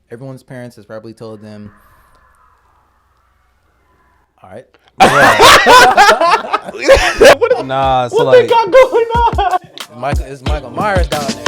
everyone's parents has probably told them, all right. Nah, so what like, they got going on? It's Michael Myers down there.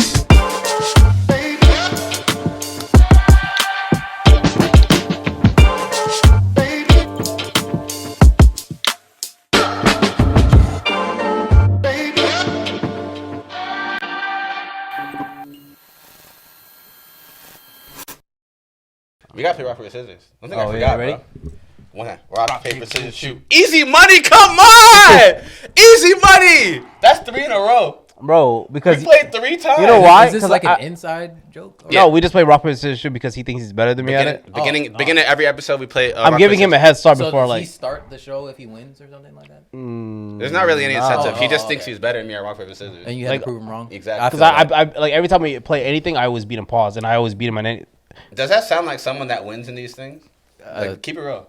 We got to play rock, paper, scissors. One thing I yeah, forgot, ready? bro. One, rock, paper, scissors, shoot. Easy money, come on! Easy money! That's 3 in a row. bro, because We played 3 times. you know why? Is this like an inside joke? Or? No, we just play rock paper scissors shoot because he thinks he's better than me at it. Beginning of every episode, we play. I'm giving him a head start before does like. he start the show if he wins or something like that? There's not really any incentive. He just thinks he's better than me at rock, paper, scissors. And you had to prove him wrong. Exactly. Because I like every time we play anything, I always beat him pause, and I always beat him on any. Does that sound like someone that wins in these things? Like, keep it real.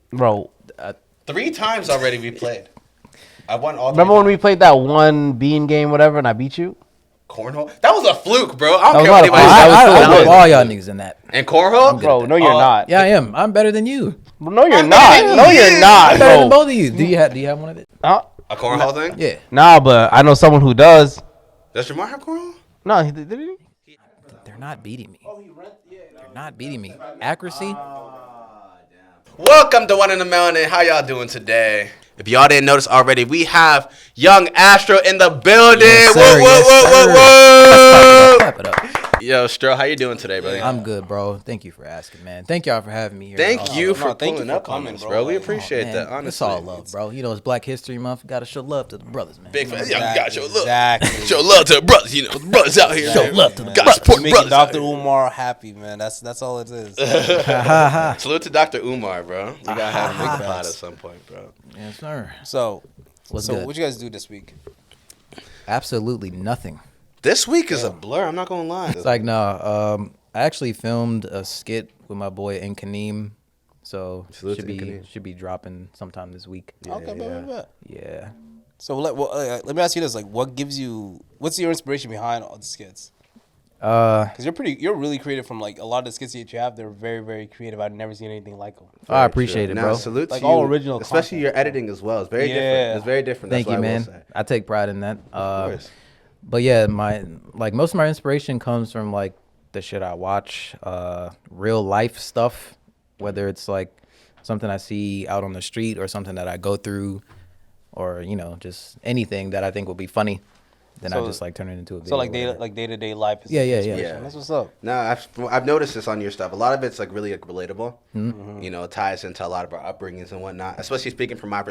Bro, 3 times already we played. I won all. remember when we played that one bean game, whatever, and I beat you? Cornhole? That was a fluke, bro. I don't That care was what not a anybody fluke. says. That was I whip all y'all niggas in that. And cornhole? Bro, no, you're not. Yeah, I am. I'm better than you. No, you're I'm not. better than No, you. you're not, I'm better than bro. both of you. Do you have one of it? Huh? A cornhole thing? Yeah. Nah, but I know someone who does. Does Jamar have cornhole? No, he did he? They're not beating me. They're not beating me. Accuracy? Welcome to One in a Million. How y'all doing today? If y'all didn't notice already, we have young Astroo in the building. Yes, sir. Whoa. Clap it up. Yo, Stro, how you doing today, brother? I'm good, bro. Thank you for asking, man. Thank y'all for having me here. Thank you for thank you pulling for up on coming, us, bro. bro. We Like, appreciate Man, that, honestly. It's all love, bro. You know, it's Black History Month. Got to show love to the brothers, man. Big fan. Yeah, you gotta show love. Exactly. Show love to the brothers, you know. The brothers out here. Show man. love to the Gotta brothers. support Making brothers. out Dr. here. Umar happy, man. That's all it is. Salute to Dr. Umar, bro. We gotta have him make a pod at some point, bro. Yes, sir. So, What's good? what you guys do this week? Absolutely nothing. This week is a blur. I'm not gonna lie. It's like, no. I actually filmed a skit with my boy Kaneem. So Salute to Kaneem. should be dropping sometime this week. Yeah. So let me ask you this: like, what's your inspiration behind all the skits? Because you're really creative. From like a lot of the skits that you have, they're very, very creative. I've never seen anything like them. I appreciate it, Now, bro. salute Like to all you, original especially content, your bro. editing as well. It's very different. Yeah. It's very different. Thank That's you, what I will man. say. I take pride in that. Of course. But yeah, most of my inspiration comes from like the shit I watch, real life stuff, whether it's like something I see out on the street or something that I go through, or just anything that I think will be funny. Then I just like turn it into a video. So like day-to-day life. Is Yeah. inspiration. That's what's up. No, I've noticed this on your stuff. A lot of it's like really relatable. Mm-hmm. You know, it ties into a lot of our upbringings and whatnot. Especially speaking from my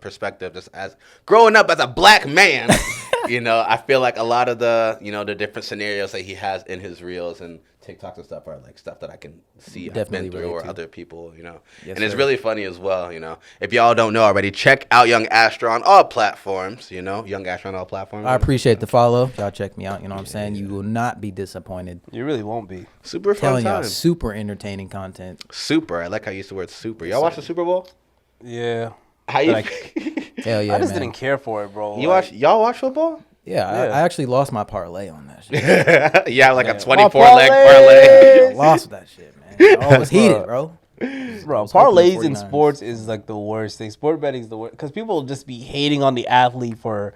perspective, just as growing up as a black man, I feel like a lot of the the different scenarios that he has in his reels and TikToks and stuff are like stuff that I can see I've Definitely been through or relate to. other people. Yes, and it's sir. really funny as well. If y'all don't know already, check out Young Astroo on all platforms. Young Astroo on all platforms. I appreciate the follow. Y'all check me out. You know what I'm saying? You will not be disappointed. You really won't be. Super fun Telling y'all time. super entertaining content. Super. I like how you use the word super. Y'all watch the Super Bowl? Yeah. How you? Hell yeah, I just man. didn't care for it, bro. Y'all watch football? Yeah, I actually lost my parlay on that shit. Yeah, like a Yeah. 24-leg parlay. parlay. I lost that shit, man. I was heated, bro. Bro, was hoping parlays the in 49ers. sports is like the worst thing. Sport betting is the worst because people just be hating on the athlete for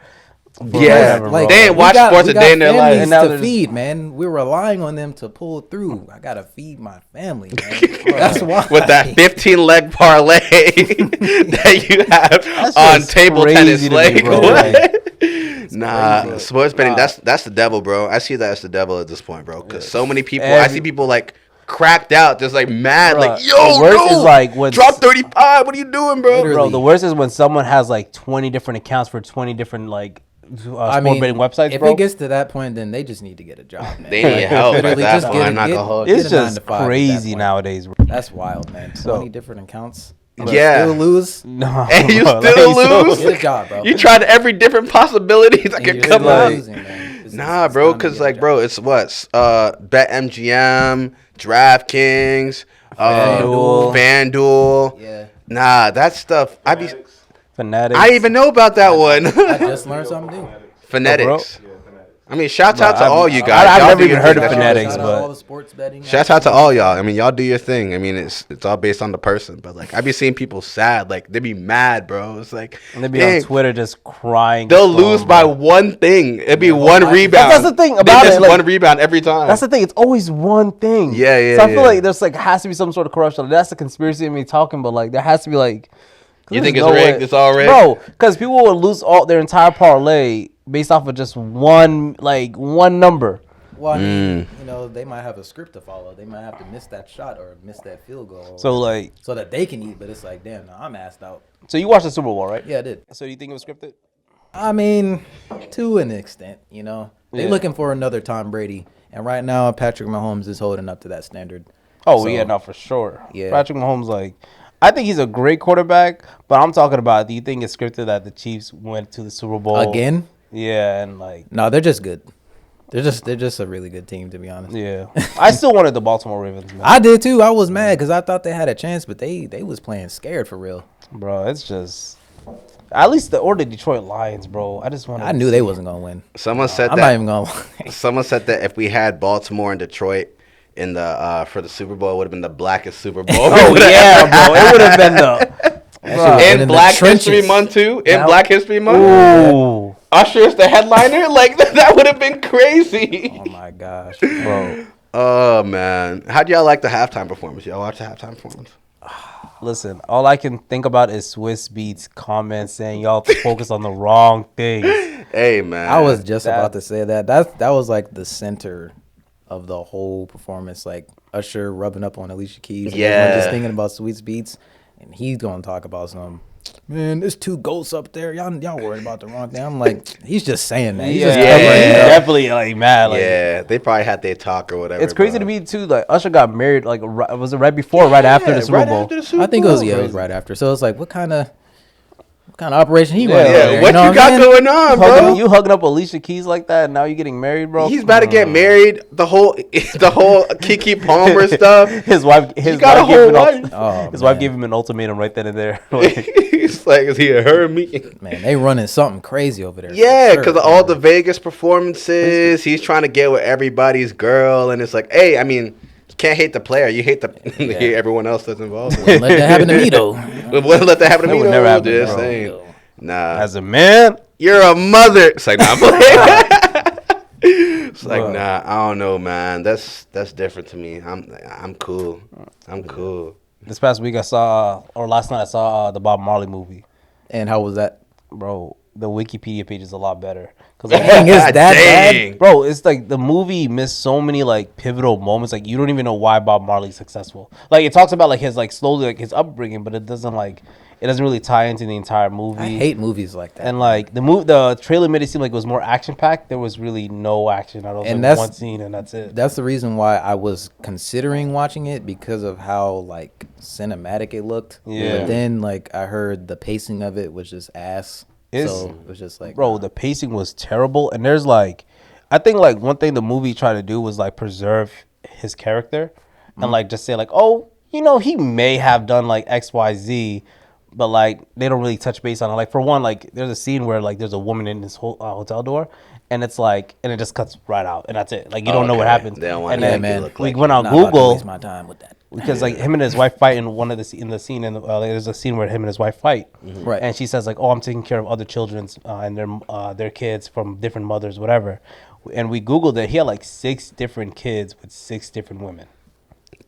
Yeah, whatever, like bro. they ain't watch sports a day in their life. families And now to there's- feed, man. We're relying on them to pull through. I gotta feed my family, man. That's why. With that 15-leg parlay that you have on just table tennis crazy to me, leg. bro. What? Nah, sports betting. That's the devil, bro. I see that as the devil at this point, bro. Because so many people, I see people like cracked out, just like mad, Bruh, like yo, the worst no, is, like, when drop 35. What are you doing, bro? Bro, the worst is when someone has like 20 different accounts for 20 different like sport betting websites, if bro. it gets to that point, then they just need to get a job, man. They need help at Literally, that just point. get I'm not get- gonna hold you. It's get a 9 just to 5 at that crazy point. nowadays, bro. That's wild, man. 20 different accounts. Yeah. Still lose. No, And you bro, still like, lose? Get a job, bro. You tried every different possibilities that And could you're come still out. losing, man. Nah, bro, because like, bro, it's what BetMGM, DraftKings, FanDuel. Yeah. Nah, that stuff. Fanatics. I didn't even know about that one. I just learned something new. Phonetics. I mean, shouts out to all you guys. I've Y'all never do even your heard thing. of Fanatics, Shout out but all the sports betting. Shouts out to all y'all. I mean, y'all do your thing. I mean, it's all based on the person. But like, I be seeing people sad. Like they be mad, bro. It's like and they be on Twitter just crying. They'll lose by one thing. It'd be one rebound. That's the thing about they miss it. Like, one rebound every time. That's the thing. It's always one thing. Yeah. So I feel like there's like has to be some sort of corruption. That's the conspiracy of me talking, but like there has to be like. You think it's rigged? It's all rigged, bro? Because people will lose all their entire parlay based off of just one number. Well, I mean, they might have a script to follow. They might have to miss that shot or miss that field goal. So like, so that they can eat. But it's like, damn, no, I'm asked out. So you watched the Super Bowl, right? Yeah, I did. So do you think it was scripted? I mean, to an extent, they're looking for another Tom Brady, and right now Patrick Mahomes is holding up to that standard. Oh yeah, no, for sure. Yeah, Patrick Mahomes, like, I think he's a great quarterback, but I'm talking about, do you think it's scripted that the Chiefs went to the Super Bowl again? Yeah, and like, no, they're just good. They're just a really good team, to be honest. Yeah, I still wanted the Baltimore Ravens. Man. I did too. I was mad because I thought they had a chance, but they was playing scared for real. Bro, it's just at least the Detroit Lions, bro. I knew they wasn't gonna win. Someone said I'm that. not even gonna lie. Someone said that if we had Baltimore and Detroit in the for the Super Bowl, it would have been the blackest Super Bowl. Oh yeah, bro, it would have been the in Black History Month too. Black History Month. Ooh. Usher is the headliner. Like that would have been crazy. Oh my gosh, bro. Oh man, how'd y'all like the halftime performance? Y'all watch the halftime performance? Listen, all I can think about is Swiss Beats comments saying y'all focus on the wrong things. Hey man, I was just about to say that. That was like the center of the whole performance. Like Usher rubbing up on Alicia Keys. Yeah, just thinking about Swiss Beats, and he's gonna talk about some. Man, there's 2 goats up there. Y'all worried about the wrong thing. I'm like, he's just saying that. He's just definitely like mad. Like, yeah, they probably had their talk or whatever. It's crazy to me too. Like Usher got married. Like, was it right before, or right after the Super Bowl? I think it was right after. So it's like, what kind of operation he went? Yeah, what you got going on, bro? You hugging up Alicia Keys like that, and now you getting married, bro? He's about to get married. The whole Kiki Palmer stuff. His wife gave him an ultimatum right then and there. He's like, is he a her me? Man, they running something crazy over there. Yeah, because all the Vegas performances, he's trying to get with everybody's girl, and it's like, hey, I mean, you can't hate the player. You hate everyone else that's involved. Wouldn't let that happen to me though. Wouldn't let that happen to me. Would never happen, bro. Nah. As a man, you're a mother. It's like, nah, it's like, nah, I don't know, man. That's different to me. I'm cool. I'm cool. This past week last night I saw the Bob Marley movie. And how was that? Bro, the Wikipedia page is a lot better. Dang, is that bad? Bro, it's like the movie missed so many like pivotal moments. Like you don't even know why Bob Marley's successful. Like it talks about like his like slowly like his upbringing, but it doesn't really tie into the entire movie. I hate movies like that. And like the trailer made it seem like it was more action packed. There was really no action. I don't know, one scene and that's it. That's the reason why I was considering watching it, because of how like cinematic it looked. Yeah. But then like I heard the pacing of it was just ass. So it was just like, bro, the pacing was terrible. And there's like, I think like one thing the movie tried to do was like preserve his character and like just say like, oh, he may have done like X, Y, Z. But like they don't really touch base on it. Like for one, like there's a scene where like there's a woman in this whole hotel door, and it's like, and it just cuts right out, and that's it. Like you don't know what happens. And then we went on Google. Waste my time with that. Because like him and his wife fight in the scene, and there's a scene where him and his wife fight, right? And she says like, oh, I'm taking care of other children's and their kids from different mothers, whatever. And we Googled it. He had like 6 different kids with 6 different women.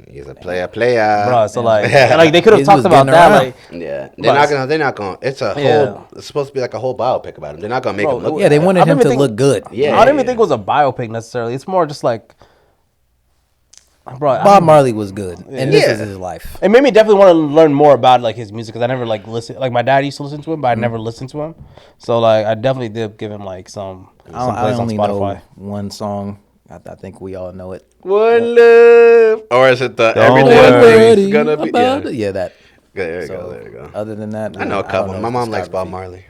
He's a player, bro. So like they could have talked about that. Like, yeah, they're not gonna. It's a whole. It's supposed to be like a whole biopic about him. They're not gonna make him look. Yeah, they wanted him to look good. Yeah, I don't even think it was a biopic necessarily. It's more just like, bro, Bob Marley was good, and this is his life. It made me definitely want to learn more about like his music because I never like listened. Like my dad used to listen to him, but I never listened to him. So like I definitely did give him like some plays on Spotify. Know one song. I think we all know it. One love, or is it the everything's gonna be? Yeah, that. There you go. Other than that, I know a couple. My mom likes Bob Marley.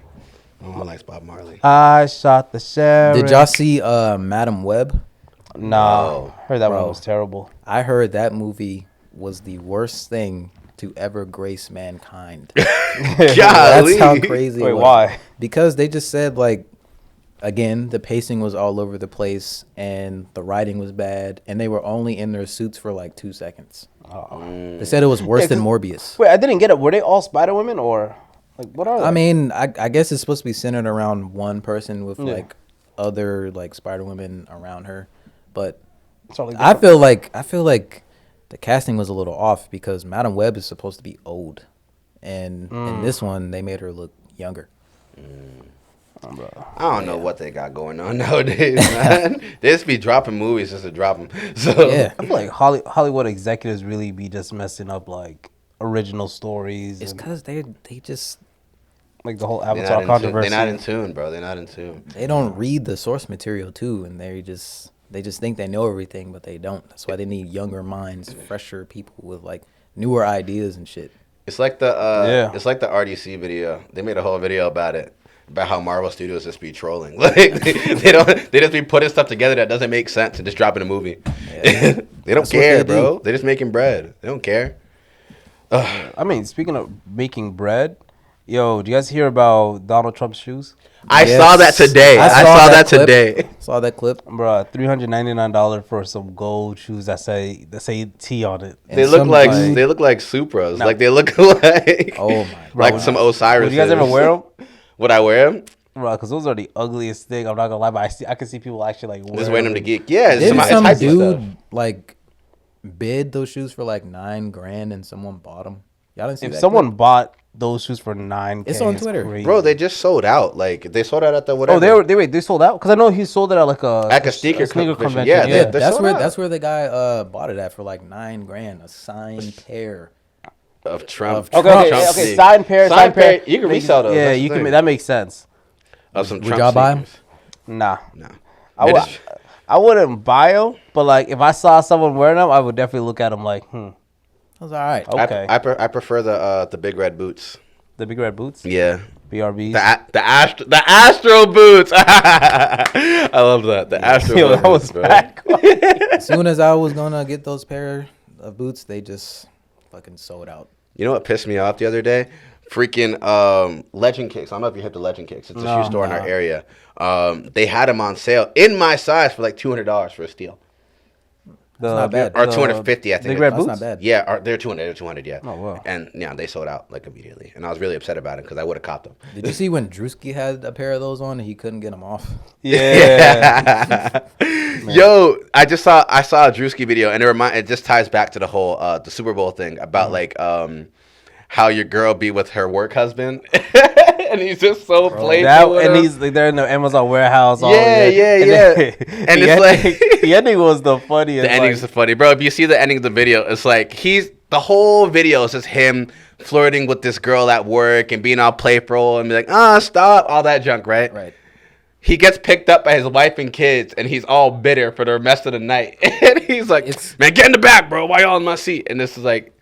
I shot the sheriff. Did y'all see Madam Web? No. Heard that one was terrible. I heard that movie was the worst thing to ever grace mankind. Golly. That's how crazy. Wait, it was. why? Because they just said like again, the pacing was all over the place, and the writing was bad, and they were only in their suits for like 2 seconds. They said it was worse than Morbius. Wait, I didn't get it. Were they all Spider Women or like what are they? I mean, I guess it's supposed to be centered around one person with like other like Spider Women around her, but Totally I feel like the casting was a little off because Madam Web is supposed to be old, and in this one they made her look younger. I don't know what they got going on nowadays, man. They just be dropping movies just to drop them. So Yeah, I feel like Hollywood executives really be just messing up like original stories. it's And, because they just like the whole they're Avatar controversy. not in tune, bro. They're not in tune. they don't read the source material too, and they just think they know everything, but they don't. That's why they need younger minds, fresher people with like newer ideas and shit. It's like the it's like the RDC video. They made a whole video about it. About how Marvel Studios just be trolling. Like they just be putting stuff together that doesn't make sense and just dropping a movie. Yeah. They don't That's what care, they bro. do. They're just making bread. They don't care. I mean, speaking of making bread, yo, do you guys hear about Donald Trump's shoes? I Yes. saw that today. I saw that clip. today. Saw that clip. Bruh, $399 for some gold shoes that say T on it. They And look some like dude- they look like Supras. Like they look like Oh my like God. some Osiris. Would you guys ever wear them? Would I wear them? Bruh, because those are the ugliest thing. I'm not gonna lie, but I can see people actually like Just wearing them to geek. Yeah, it's Didn't it's some hype stuff. dude like bid those shoes for like $9,000 and someone bought them? Y'all didn't see If that someone clip? bought those shoes for $9,000, It's on Twitter. crazy. Bro, they just sold out. Like they sold out at the whatever. Oh, they sold out because I know he sold it at like a sneaker convention. convention. Yeah, Yeah, they sold out. that's where the guy bought it at for like $9,000, a signed pair. of Trump. Of Okay, Trump okay. sneakers. Signed pair. You can Makes- resell those. Yeah, That's the you can. thing. That makes sense. Of some Would Trump y'all buy 'em? sneakers. Nah, No. I It would. is- I wouldn't buy them, but like if I saw someone wearing them, I would definitely look at them like, That was all right. Okay. I prefer the big red boots. the big red boots, Yeah. BRBs. The Astro boots. I love that. The Astro Yo, that boots, was bro. bad. As soon as I was gonna get those pair of boots, they just fucking sold out. You know what pissed me off the other day? Freaking Legend Kicks. I don't know if you hit the Legend Kicks. It's a shoe store in our area. They had them on sale in my size for like $200 for a steal. not bad. Or 250, I think. Big red That's boots. not bad. Yeah, they're 200. They're 200. Yeah. Oh, wow. And yeah, they sold out like immediately, and I was really upset about it because I would have copped them. Did you see when Drewski had a pair of those on and he couldn't get them off? Yeah. Yo, I saw a Drewski video, and it just ties back to the whole the Super Bowl thing about like how your girl be with her work husband, and he's just so playful. with And him. he's like they're in the Amazon warehouse. all Yeah, day. yeah, And yeah. then- And the it's like- ending- the ending was the funniest. The ending's funny, bro. If you see the ending of the video, it's like the whole video is just him flirting with this girl at work and being all playful and be like, stop, all that junk, right? Right. He gets picked up by his wife and kids, and he's all bitter for the rest of the night. And he's like, man, get in the back, bro. Why y'all in my seat? And this is like,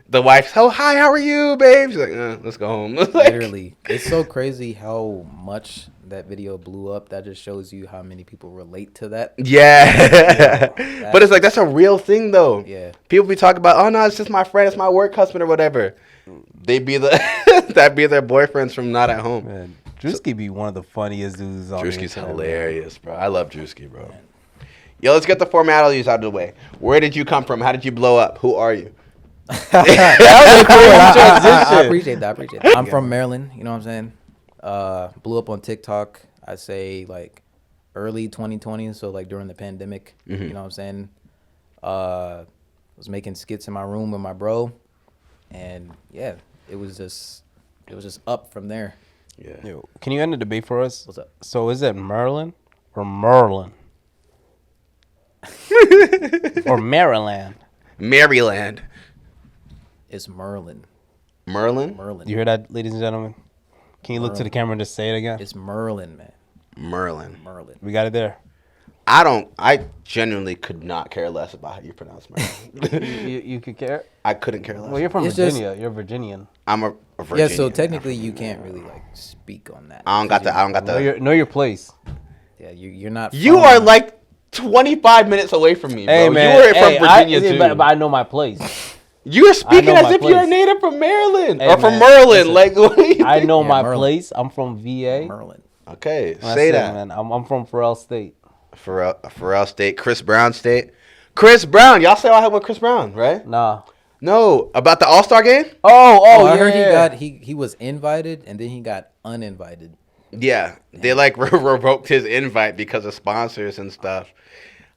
the wife's, oh, hi, how are you, babe? She's like, let's go home. Like, Literally, it's so crazy how much that video blew up. That just shows you how many people relate to that. yeah. But it's like, that's a real thing, though. Yeah. People be talking about, oh, no, it's just my friend. It's my work husband or whatever. They be that be their boyfriends from not at home. Man, Drewski be one of the funniest dudes on the Drewski's internet, hilarious, bro. I love Drewski, bro. Yo, let's get the formalities out of the way. Where did you come from? How did you blow up? Who are you? I appreciate that. I'm from Maryland. You know what I'm saying? Blew up on TikTok. I say like early 2020, so like during the pandemic. You know what I'm saying? Was making skits in my room with my bro, and yeah, it was just up from there. Yeah. Yo, can you end the debate for us? What's up? So is it Merlin or Merlin? Or Maryland? Maryland. It's Merlin. Merlin? Merlin. You hear that, ladies and gentlemen? Can you look to the camera and just say it again? It's Merlin, man. Merlin. Merlin. We got it there. I genuinely could not care less about how you pronounce Merlin. You could care? I couldn't care less. Well, you're from It's just- Virginia. You're Virginian. I'm a Virginian. Yeah, so technically you can't really like speak on that. I don't got the. Know your place. Yeah, you're not. You from- are like 25 minutes away from me, bro. Hey, man. You were from Hey, Virginia, too. But I know my place. You're speaking know as my if you're a place. native from Maryland Hey, or from man, Merlin. listen, Like, what do you I think? know Yeah, my Merlin. place. I'm from VA. Merlin. Okay, That's say it, that. man. I'm from Pharrell State. Pharrell State, Chris Brown State. Chris Brown, y'all say I had with Chris Brown, right? Nah. No, about the All-Star game? Oh, I yeah. heard he was invited and then he got uninvited. Yeah, they like revoked his invite because of sponsors and stuff.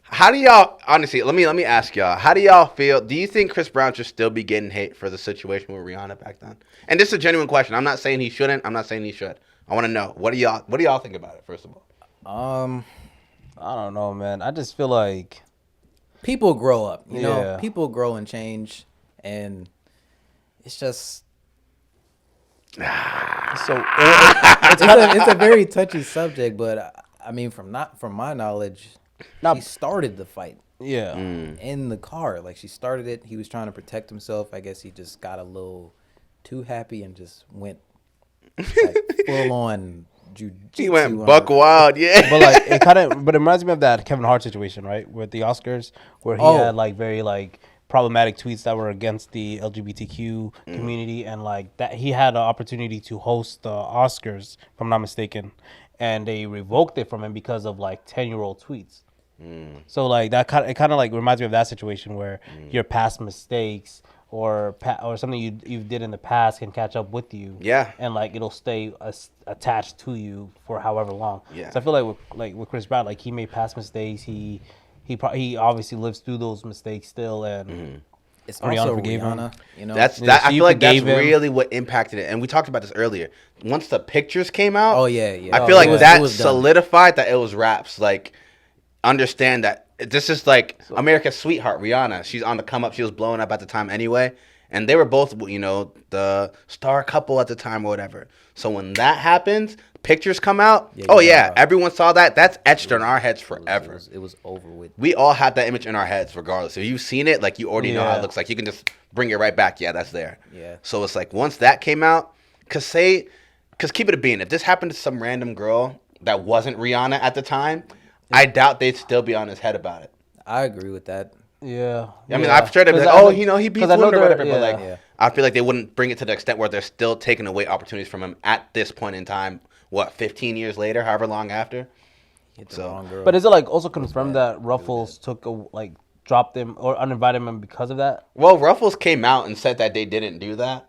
How do y'all honestly? Let me ask y'all. How do y'all feel? Do you think Chris Brown should still be getting hate for the situation with Rihanna back then? And this is a genuine question. I'm not saying he shouldn't. I'm not saying he should. I want to know what do y'all think about it? First of all, I don't know, man. I just feel like people grow up, you Yeah. know. People grow and change, and it's just so. it's a very touchy subject. But I mean, from my knowledge, Not- she started the fight Yeah. in the car. Like she started it. He was trying to protect himself. I guess he just got a little too happy and just went like, full on jujitsu. he went on buck her. wild. Yeah, But like it reminds me of that Kevin Hart situation, right, with the Oscars, where he had like very like problematic tweets that were against the LGBTQ community, and like that he had an opportunity to host the Oscars, if I'm not mistaken, and they revoked it from him because of like 10-year-old tweets. So like that kind of like reminds me of that situation where your past mistakes or something you did in the past can catch up with you. Yeah. And like it'll stay attached to you for however long. Yeah. So I feel like with Chris Brown, like he made past mistakes. He obviously lives through those mistakes still, and It's Rihanna also forgave him. Rihanna, you know. that's Yeah, that. so I you feel like that's forgave him. really what impacted it, and we talked about this earlier. Once the pictures came out, Oh, yeah. I feel like It that was done. solidified that it was raps. Like, understand that this is like America's sweetheart, Rihanna. She's on the come up. She was blowing up at the time anyway, and they were both, you know, the star couple at the time or whatever. So when that happens, pictures come out. Yeah, everyone saw that. That's etched in our heads forever. It was over with. We all had that image in our heads, regardless. If you've seen it, like you already know how Yeah. it looks like. You can just bring it right back. Yeah, that's there. Yeah. So it's like once that came out, cause keep it a bean. If this happened to some random girl that wasn't Rihanna at the time, I doubt they'd still be on his head about it. I agree with that. yeah. I mean, I'm sure they'd be like, oh, you know, he beats women or whatever. But like, Yeah. I feel like they wouldn't bring it to the extent where they're still taking away opportunities from him at this point in time. What, 15 years later, however long after? Hit the So- wrong girl. But is it like also confirmed that Ruffles dropped him or uninvited him because of that? Well, Ruffles came out and said that they didn't do that,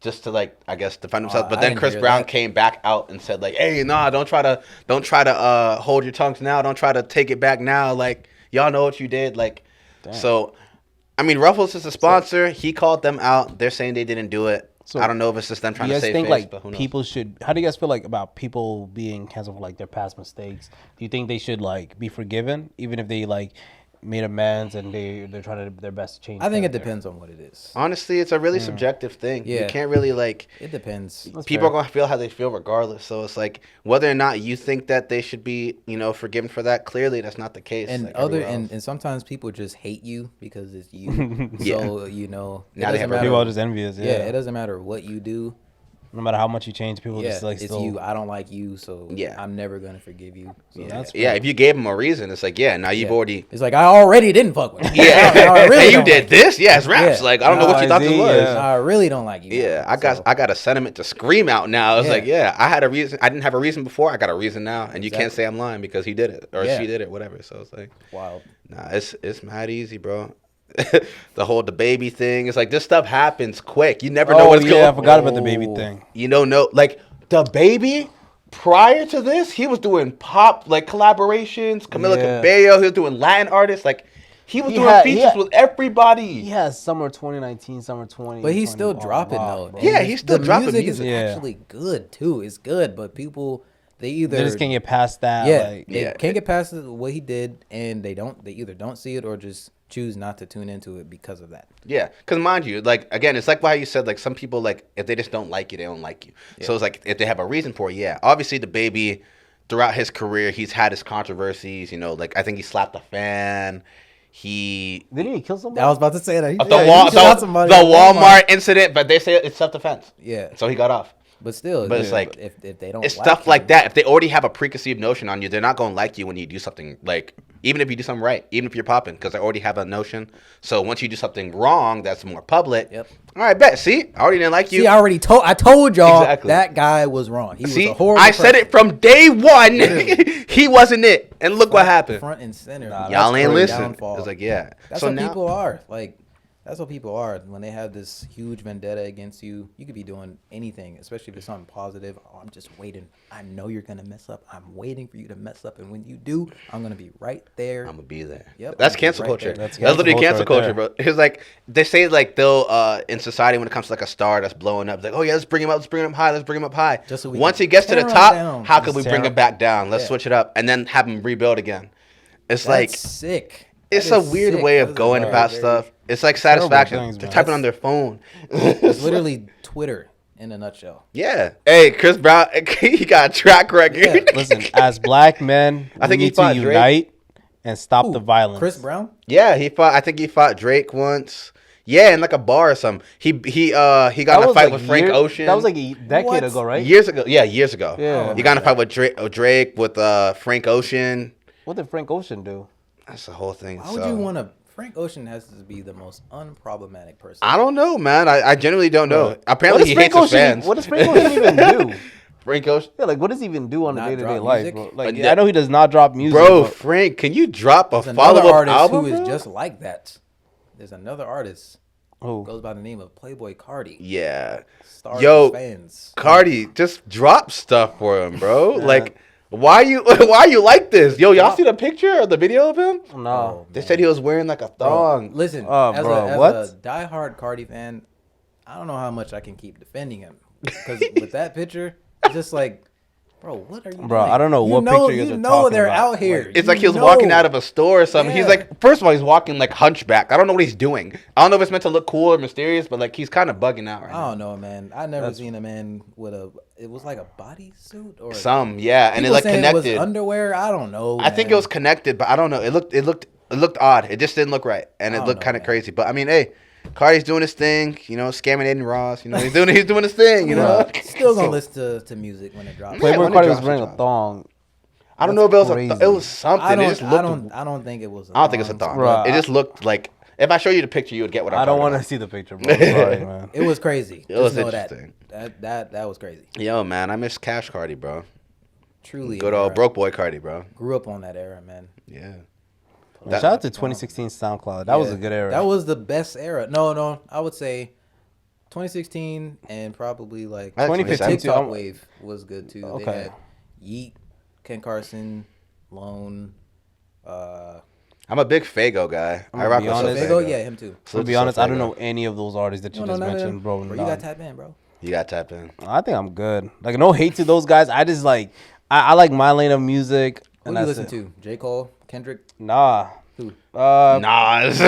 just to like, I guess, defend themselves. But I then didn't Chris hear Brown that. came back out and said like, "Hey, nah, don't try to hold your tongues now. Don't try to take it back now. Like, y'all know what you did." Like, so, I mean, Ruffles is a sponsor. He called them out. They're saying they didn't do it. So, I don't know if it's just them trying Do you to guys save think face, like but who knows? people should? How do you guys feel like about people being canceled for like their past mistakes? Do you think they should like be forgiven even if they like made amends and they're trying to their best to change? I think it character? depends on what it is. Honestly, it's a really subjective thing. You Yeah. can't really like. It depends. People are gonna feel how they feel regardless. So it's like whether or not you think that they should be, you know, forgiven for that. Clearly, that's not the case. And like everywhere else. and sometimes people just hate you because it's you. Yeah. So you know, it Now they doesn't have matter. People are just envious. Yeah, it doesn't matter what you do. No matter how much you change, people Yeah, just like it's still. you. I don't like you, so Yeah. I'm never gonna forgive you. So Yeah, that's Yeah, if you gave them a reason, it's like, yeah, now you've yeah. already. It's like I already didn't fuck with you. Yeah, I really and you don't did like this. Yeah, it's raps. Yeah. Like I don't know what you thought this No, was. yeah. I really don't like you. Yeah, So, I got a sentiment to scream out now. It's Yeah. like, yeah, I had a reason. I didn't have a reason before. I got a reason now, and you can't Exactly. say I'm lying because he did it or Yeah. she did it, whatever. So it's like, wild. nah, it's mad easy, bro. The whole baby thing. It's like this stuff happens quick. You never know Oh what's yeah, going. I forgot about the baby thing. You don't know, like the baby. Prior to this, he was doing pop like collaborations. Camila Yeah. Cabello. He was doing Latin artists. Like he was He doing had- features with everybody. He has summer 2019, summer 20. But he's still 20 dropping wow, though. bro. Yeah, And he's still the dropping music. music. Is Yeah. actually good too. It's good, but people they either They just can't get past that. yeah, like, they Yeah. can't get past what he did, and they either don't see it or just choose not to tune into it because of that. Yeah, because mind you, like again, it's like how you said, like some people like if they just don't like you, they don't like you. So it's like if they have a reason for it, yeah. Obviously, the baby throughout his career, he's had his controversies. You know, like I think he slapped a fan. He Didn't he kill somebody? I was about to say that. the Yeah, wall he shot somebody the at Walmart incident, but they say it's self defense. Yeah, So he got off. but still, But it's yeah, like- if they don't, It's like stuff you, like that. If they already have a preconceived notion on you, they're not going to like you when you do something like Even if you do something right, even if you're popping, because I already have a notion. So once you do something wrong, that's more public. Yep. All right, bet. See, I already didn't like you. See, I told y'all Exactly. that guy was wrong. He See, was a horrible I said person. it from day one. He wasn't it, and look what happened. Front and center. Y'all ain't listen. Downfall. It's like, yeah. That's so what now, people are. Like, that's what people are. When they have this huge vendetta against you, you could be doing anything, especially if it's something positive. Oh, I'm just waiting. I know you're going to mess up. I'm waiting for you to mess up. And when you do, I'm going to be right there. I'm going to be there. Yep, That's I'm cancel right culture. there. That's literally cancel right culture, there. bro. It's like, they say, like, they'll, in society, when it comes to, like, a star that's blowing up, it's like, oh, yeah, let's bring him up. Let's bring him up high. Let's bring him up high. Just so we Once can he gets to the tear him top, down. how can we Just bring tear him back down? Let's Yeah. switch it up. And then have him rebuild again. It's That's like, sick. it's That a is weird sick. way That of is going very, about very- stuff. It's like Terrible satisfaction. things, They're man. typing on their phone. It's literally Twitter in a nutshell. Yeah. Hey, Chris Brown, he got a track record. Yeah. Listen, as black men, I think we he need to fought Drake. unite and stop Who? the violence. Chris Brown? Yeah, I think he fought Drake once. Yeah, in like a bar or something. He got That in a was fight like with Frank Ocean. That was like a decade What? ago, right? years ago. Yeah, years ago. Yeah. He got in a fight with Drake with Frank Ocean. What did Frank Ocean do? That's the whole thing. Why would you want to? Frank Ocean has to be the most unproblematic person. I don't know, man. I genuinely don't know. Apparently, What he does hates Frank his Ocean? fans. What does Frank Ocean even do? Frank Ocean? Yeah, like what does he even do on a Not day to day drop life, music? bro? Like Yeah. I know he does not drop music, Bro, but Frank, can you drop a There's another follow-up artist album? who is bro? just like that. There's another artist who? goes by the name of Playboy Cardi. Yeah. Stars Yo, fans. Cardi, just drop stuff for him, bro. Like, why you like this? Yo, y'all see the picture or the video of him? No. Oh, They said he was wearing like a thong. Listen, Oh, as, bro, as what? a diehard Cardi fan, I don't know how much I can keep defending him because with that picture, it's just like, bro, what are you Bro, doing? I don't know what picture you guys You are know talking they're about. out here. It's You like he was know. walking out of a store or something. He's Yeah. like, first of all, he's walking like hunchback. I don't know what he's doing. I don't know if it's meant to look cool or mysterious, but like he's kind of bugging out right I now. don't know, man. I never seen a man with it was like a bodysuit or Yeah, and it people like saying connected. It was underwear. I don't know. I think it man. was connected, but I don't know. It looked odd. It just didn't look right, and I it don't looked know, kind of man. crazy. But I mean, hey, Cardi's doing his thing. You know, scamming Aiden Ross. You know, he's doing his thing. You know, Still gonna listen to music when it drops. Yeah, Playboy when it Cardi was drops, it wearing a drops. thong. I don't know if it was crazy. it was something. I It don't. just looked. I don't think it was. I don't think it's a thong. Bruh, It just looked like. If I show you the picture, you would get what I'm I don't talking want to about. see the picture, bro. Sorry, man. It was crazy. It was Just know interesting. That was crazy. Yo, man, I miss Cash Cardi, bro. Truly. Good an old era. broke boy Cardi, bro. Grew up on that era, man. Yeah. Shout out to 2016 SoundCloud. That was Yeah. a good era. That was the best era. No, I would say 2016 and probably like I like 2015 the 2017. TikTok wave was good too. Okay. They had Yeet, Ken Carson, Lone. I'm a big Fago guy. I gonna rock be with honest. Fago, yeah, him too. To be honest, I don't know any of those artists that you No, just none of mentioned, them. bro. You Nah. got tap in, bro. You got tapped in. I think I'm good. Like, no hate to those guys. I just like, I like my lane of music. Who And do you that's listen it. to? J. Cole, Kendrick. Nah. Who? Nas.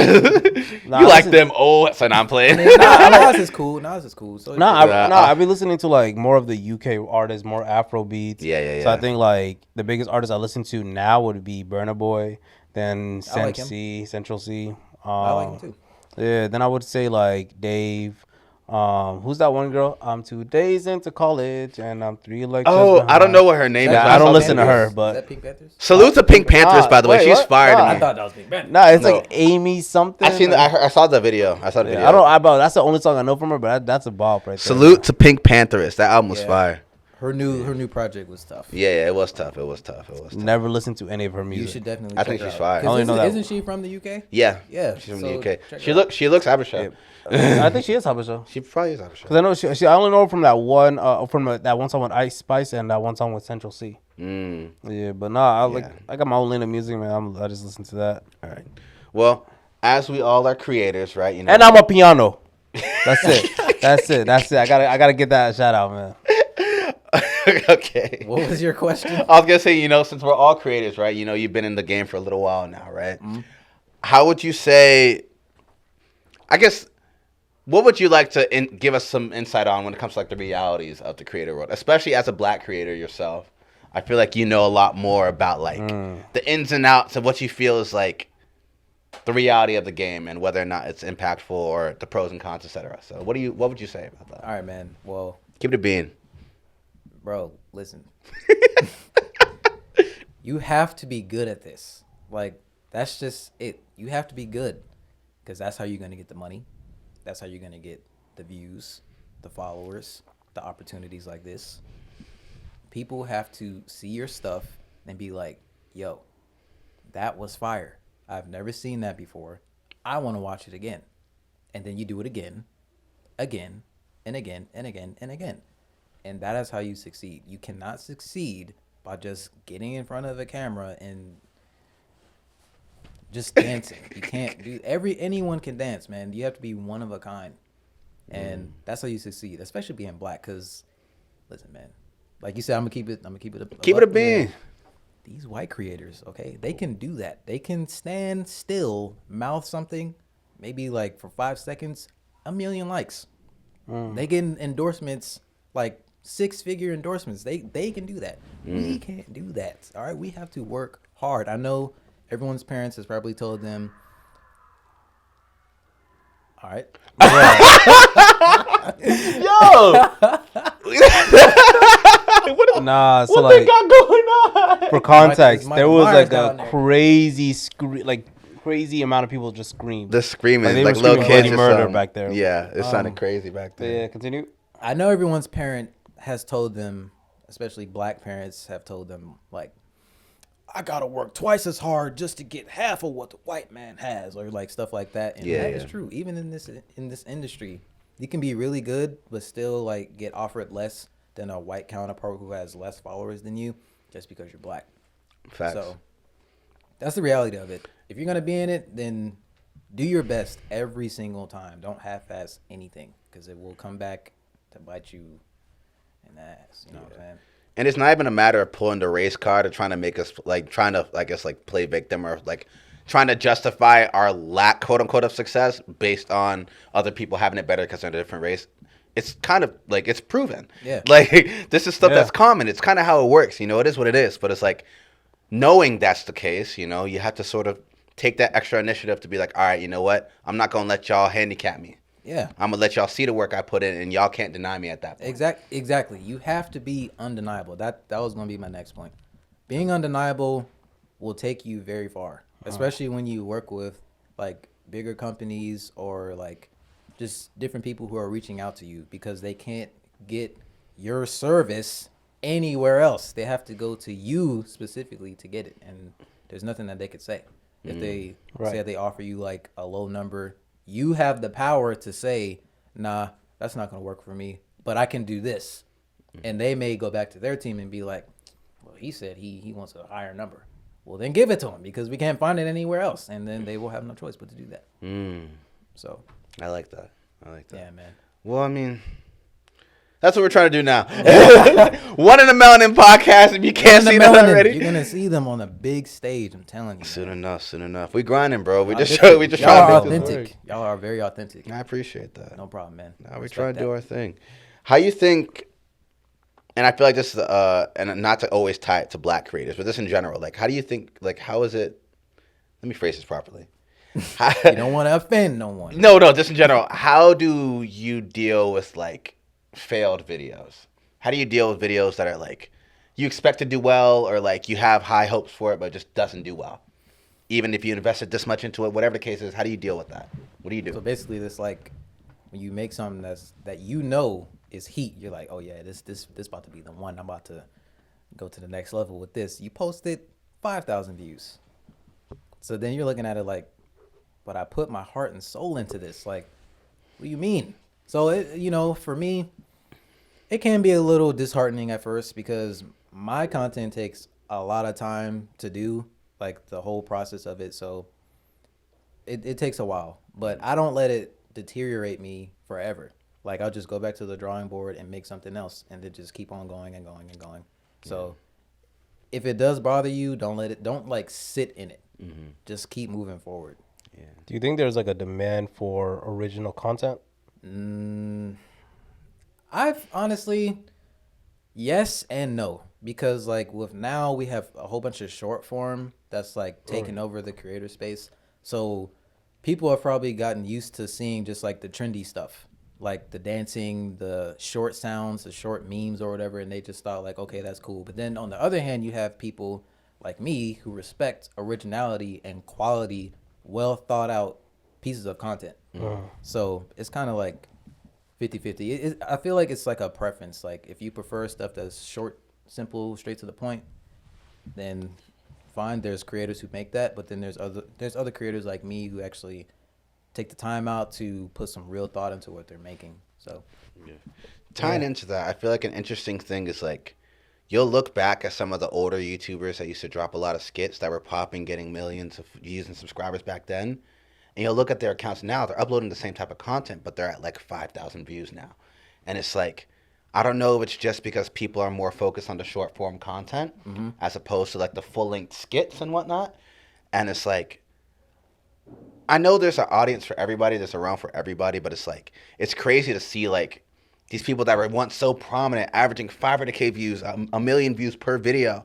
Nah, you like listen- them old? So now I'm playing. Nas is cool. Nas is cool. So I've been listening to like more of the UK artists, more Afro beats. Yeah. So I think like the biggest artist I listen to now would be Burna Boy, then I like Central C. I like him too. Yeah, then I would say like Dave. Who's that one girl? I'm 2 days into college and I'm 3 lectures. Oh, I don't behind. know what her name is. Yeah, but I don't saw listen to the- her, Is but that Pink Panthers? Salute to Pink Panthers, by the way. wait, She's what? fire to Ah, me. I thought that was Pink Panthers. nah, it's No. like Amy something. I seen. I saw the video. I saw the video. I don't. Bro, that's the only song I know from her, but that's a bop right there. Salute to Pink Panthers. That album was Yeah. fire. Her new project was tough. Yeah, it was tough. It was tough. Never listened to any of her You music. should definitely. I check think her she's out. fire. 'Cause I only know that- Isn't she from the UK? Yeah. Yeah, She's from so the UK. check She her looks Habesha. I think she is Habesha. She probably is Habesha. Because I know she. I only know her from that one. That one song with Ice Spice and that one song with Central C. Mm. Yeah, but nah, Yeah. I got my own lane of music, man. I just listen to that. All right. Well, as we all are creators, right? You know. And I'm a piano. That's it. That's it. I gotta get that shout out, man. Okay. What was your question? I was gonna say, you know, since we're all creators, right? You know, you've been in the game for a little while now, right? Mm-hmm. How would you say? I guess, what would you like to give us some insight on when it comes to like the realities of the creator world, especially as a Black creator yourself? I feel like you know a lot more about like the ins and outs of what you feel is like the reality of the game and whether or not it's impactful or the pros and cons, etc. So, what would you say about that? All right, man. Well, Keep it a bean. bro, listen. You have to be good at this. Like, That's just it. You have to be good because that's how you're going to get the money. That's how you're going to get the views, the followers, the opportunities like this. People have to see your stuff and be like, yo, that was fire. I've never seen that before. I want to watch it again. And then you do it again, again, and again, and again, and again. And that is how you succeed. You cannot succeed by just getting in front of a camera and just dancing. You can't do anyone can dance, man. You have to be one of a kind. And that's how you succeed, especially being black, cuz listen, man. Like you said, I'm going to keep it Keep it a bean. These white creators, okay? They can do that. They can stand still, mouth something, maybe like for 5 seconds, 1 million likes. They get endorsements, like 6-figure endorsements. They can do that. We can't do that. All right, we have to work hard. I know everyone's parents has probably told them. All right. Yo, Nah, so what like they got going on? for context, Mike there was Myers like down a there. crazy amount of people just screamed. The screaming, Like, they like were little screaming kids. bloody or murder something. back there. Yeah, it sounded crazy back then. Yeah, continue. I know everyone's parent has told them, especially black parents have told them, like, I gotta work twice as hard just to get half of what the white man has, or like stuff like that. And that is true. Even in this industry, you can be really good, but still like get offered less than a white counterpart who has less followers than you, just because you're black. Facts. So that's the reality of it. If you're gonna be in it, then do your best every single time. Don't half-ass anything, because it will come back to bite you in the ass. You know what I'm saying? And it's not even a matter of pulling the race card or trying to make us trying to, I guess, like play victim or like trying to justify our lack, quote unquote, of success based on other people having it better because they're a different race. It's kind of like it's proven. Yeah. Like this is stuff that's common. It's kind of how it works. You know, it is what it is. But it's like knowing that's the case, you know, you have to sort of take that extra initiative to be like, all right, you know what? I'm not going to let y'all handicap me. Yeah. I'm going to let y'all see the work I put in and y'all can't deny me at that point. Exactly. You have to be undeniable. That was going to be my next point. Being undeniable will take you very far, especially when you work with like bigger companies or like just different people who are reaching out to you because they can't get your service anywhere else. They have to go to you specifically to get it, and there's nothing that they could say. If they say they offer you like a low number, you have the power to say, nah, that's not going to work for me, but I can do this. And they may go back to their team and be like, well, he said he wants a higher number. Well, then give it to him because we can't find it anywhere else. And then they will have no choice but to do that. So I like that. yeah, man. Well, I mean, that's what we're trying to do now. One in a Melanin podcast. If you can't see that already, You're gonna see them on a big stage. I'm telling you. Soon enough. We grinding, bro. We just Y'all trying are to make this authentic. Y'all are very authentic. work. I appreciate that. No problem, man. Now we Respect try to that. do our thing. How you think? And I feel like this is and not to always tie it to black creators, but this in general. Like, how do you think? Like, how is it? Let me phrase this properly. You don't want to offend no one. No, just in general. How do you deal with like failed videos? How do you deal with videos that are like you expect to do well or like you have high hopes for it but it just doesn't do well? Even if you invested this much into it, whatever the case is, how do you deal with that? What do you do? So basically, this like when you make something that you know is heat, you're like, oh yeah, this about to be the one. I'm about to go to the next level with this. You posted 5,000 views. So then you're looking at it like, but I put my heart and soul into this. Like, what do you mean? So it, for me, it can be a little disheartening at first because my content takes a lot of time to do, like the whole process of it. So it takes a while, but I don't let it deteriorate me forever. Like I'll just go back to the drawing board and make something else and then just keep on going and going and going. So if it does bother you, don't like sit in it. Just keep moving forward. Yeah. Do you think there's like a demand for original content? I've honestly, yes and no, because like with now we have a whole bunch of short form that's like taking over the creator space. So people have probably gotten used to seeing just like the trendy stuff, like the dancing, the short sounds, the short memes or whatever. And they just thought like, okay, that's cool. But then on the other hand, you have people like me who respect originality and quality, well thought out pieces of content. So it's kind of like 50-50. I feel like it's like a preference. Like if you prefer stuff that's short, simple, straight to the point, then fine. There's creators who make that, but then there's other creators like me who actually take the time out to put some real thought into what they're making. So Tying into that, I feel like an interesting thing is like you'll look back at some of the older YouTubers that used to drop a lot of skits that were popping, getting millions of views and subscribers back then. And you'll look at their accounts now, they're uploading the same type of content, but they're at like 5,000 views now. And it's like, I don't know if it's just because people are more focused on the short form content as opposed to like the full length skits and whatnot. And it's like, I know there's an audience for everybody, there's a realm for everybody, but it's like, it's crazy to see like these people that were once so prominent, averaging 500K views, a million views per video.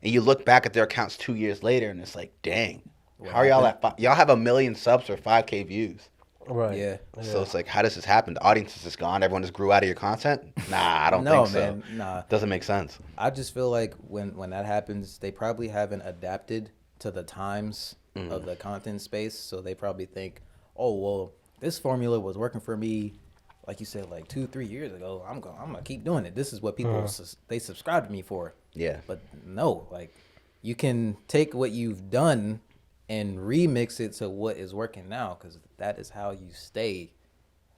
And you look back at their accounts 2 years later and it's like, dang, how are y'all at y'all have 1 million subs or 5K views. Right. yeah. So it's like, how does this happen? The audience is just gone. Everyone just grew out of your content. Nah, I don't No, think so. man, nah. Doesn't make sense. I just feel like when that happens, they probably haven't adapted to the times of the content space. So they probably think, oh, well, this formula was working for me, like you said, like 2-3 years ago. I'm gonna keep doing it. This is what people they subscribe to me for. Yeah. But no, like you can take what you've done and remix it to what is working now, because that is how you stay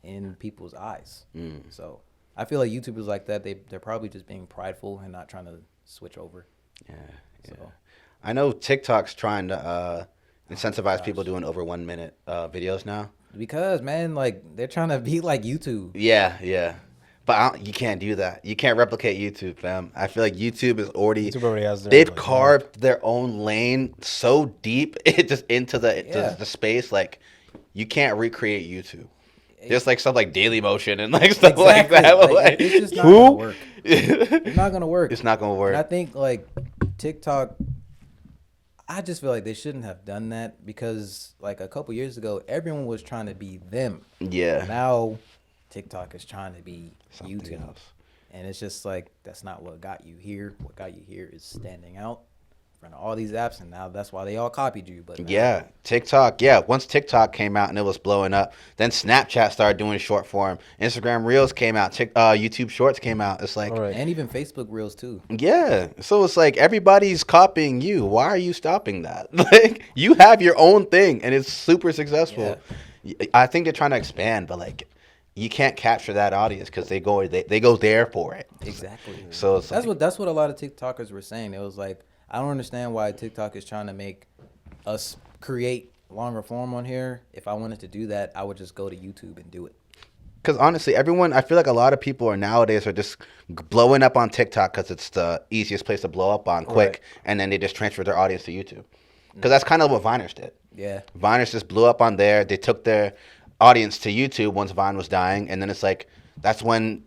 in people's eyes. So I feel like YouTubers like that, they're probably just being prideful and not trying to switch over. Yeah. So I know TikTok's trying to incentivize people doing over 1 minute videos now. because man, like they're trying to be like YouTube. Yeah. But you can't do that. You can't replicate YouTube, fam. I feel like YouTube is already. YouTube already has their, they've like, carved their own lane so deep, it just into the space. Like you can't recreate YouTube. Just like stuff like Daily Motion and like stuff like that. Like, it's just not gonna work. It's not gonna work. It's not gonna work. And I think like TikTok, I just feel like they shouldn't have done that, because like a couple years ago, everyone was trying to be them. Yeah. Now TikTok is trying to be Something YouTube. else. And it's just like, that's not what got you here. What got you here is standing out in front of all these apps, and now that's why they all copied you. But Yeah, TikTok. Yeah, once TikTok came out and it was blowing up, then Snapchat started doing short form. Instagram Reels came out. YouTube Shorts came out. It's like, Right. and even Facebook Reels too. yeah. So it's like everybody's copying you. Why are you stopping that? Like you have your own thing and it's super successful. I think they're trying to expand, but like you can't capture that audience because they go there for it. Exactly. So it's like, That's what a lot of TikTokers were saying. It was like, I don't understand why TikTok is trying to make us create longer form on here. If I wanted to do that, I would just go to YouTube and do it. because honestly, I feel like a lot of people nowadays are just blowing up on TikTok because it's the easiest place to blow up on quick, Right. and then they just transfer their audience to YouTube. Because that's kind of what Viners did. Yeah. Viners just blew up on there. They took their audience to YouTube once Vine was dying, and then it's like that's when.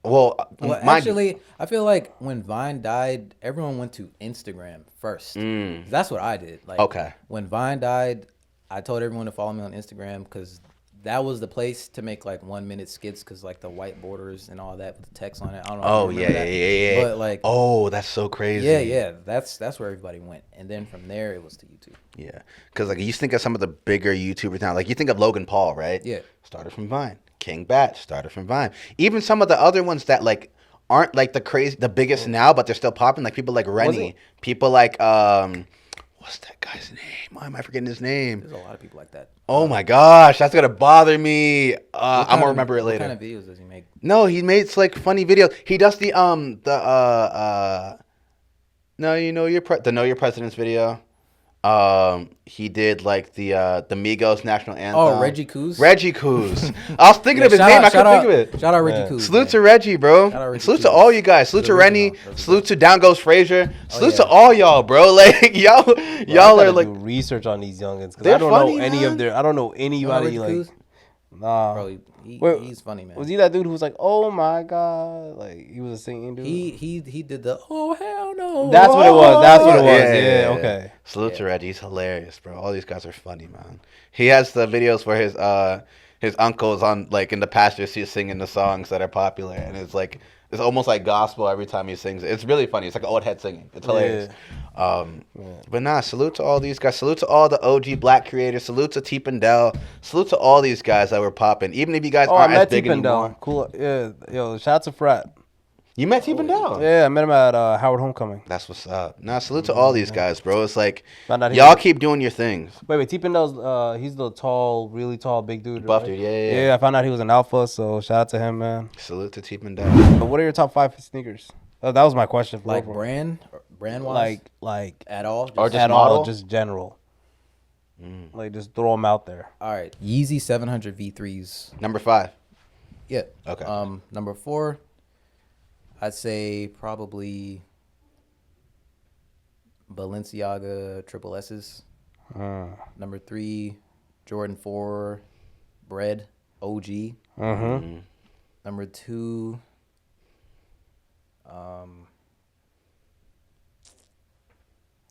Well, Actually, I feel like when Vine died, everyone went to Instagram first. That's what I did. Like, Okay. When Vine died, I told everyone to follow me on Instagram, because that was the place to make like 1 minute skits, because like the white borders and all that with the text on it. I don't know. Oh if you remember yeah. that. But like, oh, that's so crazy. yeah, that's where everybody went, and then from there it was to YouTube. Yeah, because like you think of some of the bigger YouTubers now, like you think of Logan Paul, right? Yeah. Started from Vine. King Bat started from Vine. Even some of the other ones that like aren't like the biggest now, but they're still popping. Like people like Rennie. People like what's that guy's name? Why am I forgetting his name? There's a lot of people like that. Oh my gosh, that's gonna bother me. I'm gonna remember it later. What kind of videos does he make? No, he makes like funny videos. He does the no, you know your the Know Your President's video. He did like the Migos national anthem. Oh, Reggie Coos? Reggie Coos. I was thinking of his Shout name. out- I couldn't shout think of out- it. Shout out Reggie Yeah. Coos. Salute man. to Reggie, bro. Shout out Reggie Salute to Coos. all you guys. Salute The to original. Rennie. Original. Salute to Down Goes Frazier. Salute to yeah. all y'all, bro. Like y'all I are gotta like do research on these youngins because They're I don't funny, know any man. of their. I don't know You know anybody Reggie like. Coos? Nah. Bro, Wait, he's funny, man. Was he that dude who was like, "Oh my god," like he was a singing dude? He did the oh hell no. That's what it was. That's what it was. Yeah. Yeah. Okay. Salute to Reggie. He's hilarious, bro. All these guys are funny, man. He has the videos where his uncle's on like in the pasture seat singing the songs that are popular, and it's like It's almost like gospel every time he sings it. It's really funny. It's like an old head singing. It's hilarious. But nah, salute to all these guys. Salute to all the OG black creators. Salute to T. Pendel. Salute to all these guys that were popping. Even if you guys Oh, I aren't as met T. big anymore. Pendel. Cool. Yeah. Yo, shout out to Frat. You met T. Pendel? Yeah, I met him at Howard Homecoming. That's what's up. Nah, salute to all these guys, bro. It's like, Found out he y'all was- keep doing your things. Wait, T. Pendel's he's the tall, really tall, big dude. Buff right? dude, yeah. Yeah, I found out he was an alpha, so shout out to him, man. Salute to T. Pendel. But what are your top 5 sneakers? That was my question. Like bro. brand wise, like at all. Or just at model? all, just general. Like just throw them out there. All right, Yeezy 700 V3s. Number 5. Yeah. Okay. Number 4, I'd say probably Balenciaga Triple S's. Number 3, Jordan 4 Bread OG. Number 2,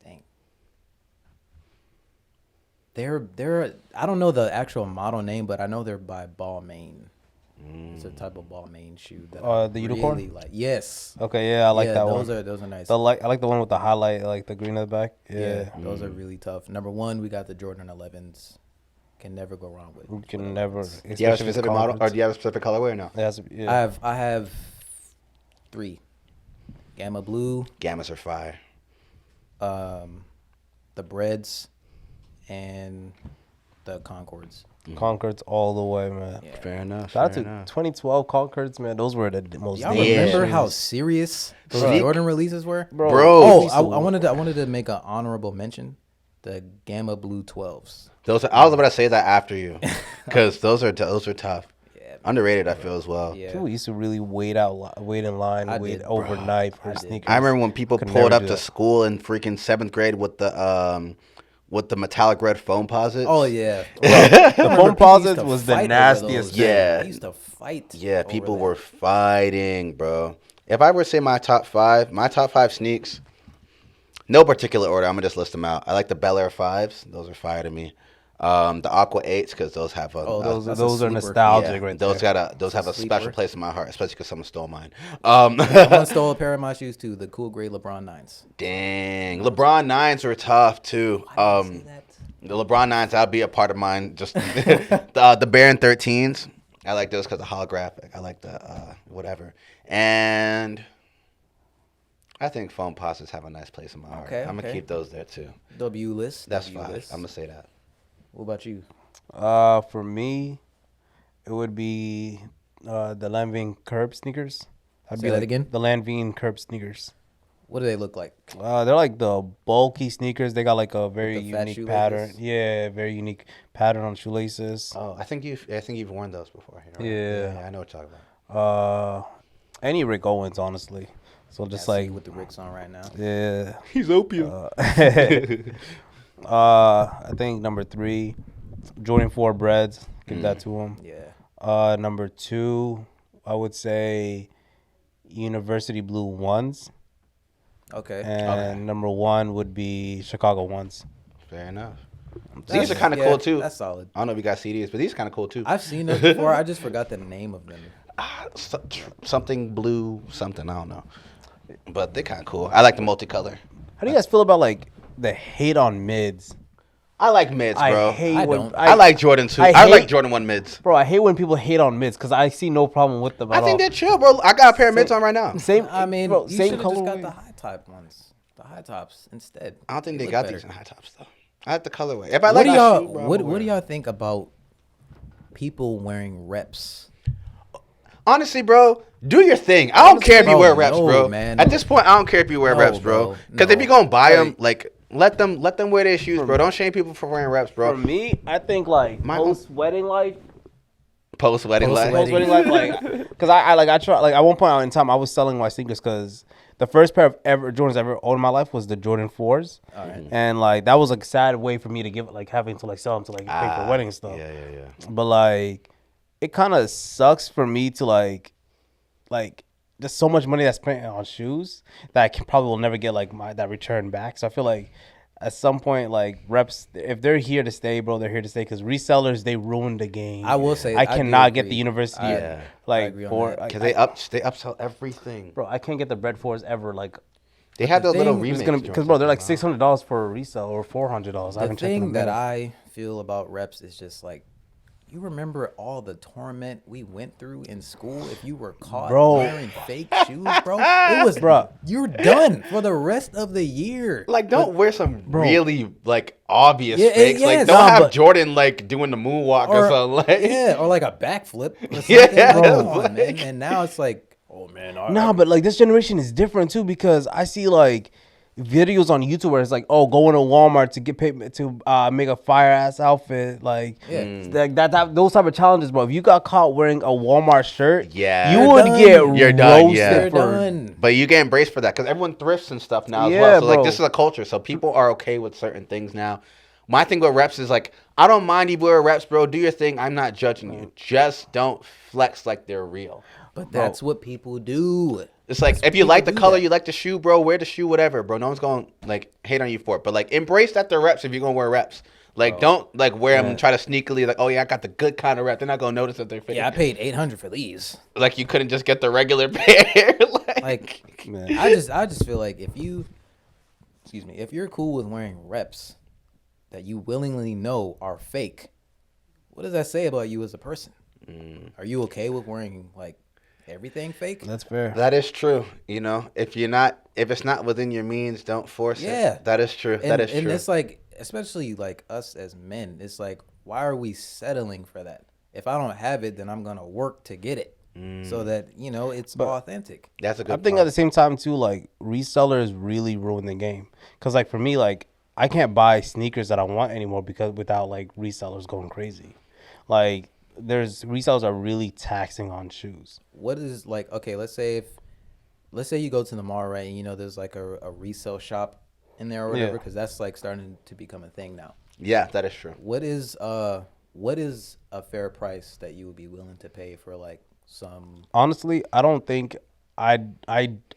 dang. They're I don't know the actual model name, but I know they're by Balmain. It's a type of Balmain shoe that the unicorn? really like. Yes. Okay, yeah, I like that one. Those are nice. I like the one with the highlight, like the green at the back. Yeah, Those are really tough. Number 1, we got the Jordan 11s. Can never go wrong with. you can never. Do you have a specific model, or do you have a specific colorway or no? Yeah. I have 3. Gamma Blue, Gammas are fire. the Breads, and the Concords. Concords all the way, man. Yeah. Fair enough. Shout out fair to enough. 2012 Concords, man. Those were the most. Y'all dangerous remember how shoes. serious those Bro. Jordan releases were? Bro. Oh, Bro. I wanted to make an honorable mention. The Gamma Blue 12s. Those are, I was about to say that after you, because those are tough. Yeah. Underrated, I feel as well. Yeah. People used to really wait in line, I wait did, overnight I for did. sneakers. I remember when people Could pulled never up do to that. school in freaking 7th grade with the metallic red foam posits. Oh yeah. The Remember foam people posits used to was the fight over nastiest those. thing. Yeah. They used to fight. Yeah, over people that. were fighting, bro. If I were to say my top 5 sneaks, no particular order. I'm gonna just list them out. I like the Bel Air 5s. Those are fire to me. The Aqua 8s, because those have a Oh, that's a Those are sleeper. nostalgic, right those there. those have a sleeper. special place in my heart, especially because someone stole mine. Someone stole a pair of my shoes too. The cool gray LeBron 9s. Dang, LeBron 9s were tough too. The LeBron 9s, that'll be a part of mine. Just the Baron 13s. I like those because of holographic. I like the whatever. And I think foam posits have a nice place in my heart. Okay, I'm going to okay. keep those there too. W list. That's W fine. list. I'm going to say that. What about you? For me, it would be the Lanvin curb sneakers. Say that again? The Lanvin curb sneakers. What do they look like? They're like the bulky sneakers. They got like a very the fat unique pattern. shoelaces? Yeah, very unique pattern on shoelaces. Oh, I think you've worn those before. You know? Yeah. I know what you're talking about. Any Rick Owens, honestly. So just I see like you with the Ricks on right now. yeah. He's opium. I think number 3, Jordan 4 Breads. Give that to him. Yeah. Number 2, I would say University Blue 1s. Okay. And number 1 would be Chicago 1s. Fair enough. That's- These are kind of yeah, cool too. That's solid. I don't know if you guys see these, but these are kind of cool too. I've seen those before. I just forgot the name of them. Something blue, something, I don't know. But they're kind of cool. I like the multicolor. How do you guys feel about like the hate on mids? I like mids, bro. I hate I when don't. I like Jordan too. I I like hate- Jordan 1 mids. Bro, I hate when people hate on mids because I see no problem with them. I at think all. they're chill, bro. I got a pair of mids on right now. Same. I mean, bro, you same should have just got colorway. the high top ones. The high tops instead. I don't think they look got better. these in high tops though. I like the colorway. If I What like do my y'all? shoe, bro, What do y'all think about people wearing reps? Honestly, bro, do your thing. I don't care if you wear reps, no, bro. man, At no. this point, I don't care if you wear No, reps, bro. bro. Because if No. you're gonna buy them, like let them wear their shoes, bro. Don't shame people for wearing reps, For bro. me, I think like My- post wedding life, Post wedding life. post wedding life, like because I try like at one point in time I was selling my sneakers because the first pair of Jordans I ever owned in my life was the Jordan 4s, and like that was like a sad way for me to give like having to like sell them to like pay for wedding stuff. Yeah. But like, it kind of sucks for me to like there's so much money that's spent on shoes that I probably will never get like that return back. So I feel like at some point, like reps, if they're here to stay, bro, they're here to stay. Because resellers, they ruined the game. I will say I do cannot get agree. the university I like agree on for that. Because they upsell everything. bro. I can't get the bread fours ever. Like They had those little thing is remakes. because bro, they're like $600 for a resell or $400. I The haven't checked in a thing that minute. I feel about reps is just like, you remember all the torment we went through in school if you were caught Bro. wearing fake shoes, bro? It was, Bro. you're done for the rest of the year. Like, don't wear some really like obvious Yeah, fakes. yes. Like, don't Nah, have but- Jordan like doing the moonwalk or something. Like, Yeah, or like a backflip or something. Yeah, Like, come on, like- man. And now it's like, oh man, Nah, but like this generation is different too because I see like videos on YouTube where it's like, oh, going to Walmart to get paid to make a fire ass outfit, like like those type of challenges, bro. If you got caught wearing a Walmart shirt, Yeah. you You're would done. get You're done, roasted yeah. You're for- done. But you get embraced for that because everyone thrifts and stuff now as Yeah, well. So like bro. this is a culture. So people are okay with certain things now. My thing with reps is like, I don't mind you wear reps, bro. Do your thing. I'm not judging you. Just don't flex like they're real. But that's what people do. It's like if you like the color, you like the shoe, bro. Wear the shoe, whatever, bro. No one's gonna like hate on you for it. But like embrace that they're reps if you're gonna wear reps. Like don't like wear them and try to sneakily like, oh yeah, I got the good kind of rep. They're not gonna notice that they're fake. Yeah, I paid $800 for these. Like you couldn't just get the regular pair. Like, Man. I just feel like if you're cool with wearing reps that you willingly know are fake, what does that say about you as a person? Are you okay with wearing like everything fake? That's fair. That is true. You know, if it's not within your means, don't force Yeah. it. That is true. And, That is and true. it's like, especially like us as men, it's like, why are we settling for that? If I don't have it, then I'm gonna work to get it, so that it's authentic. That's a good I think point. at the same time too, like resellers really ruin the game. Cause like for me, like I can't buy sneakers that I want anymore because without like resellers going crazy. Like there's resellers are really taxing on shoes. What is like, okay, let's say you go to the mall, right, and there's like a resale shop in there or whatever, Yeah. because that's like starting to become a thing now. Yeah, that is true. What is a fair price that you would be willing to pay for like some? Honestly, I don't think I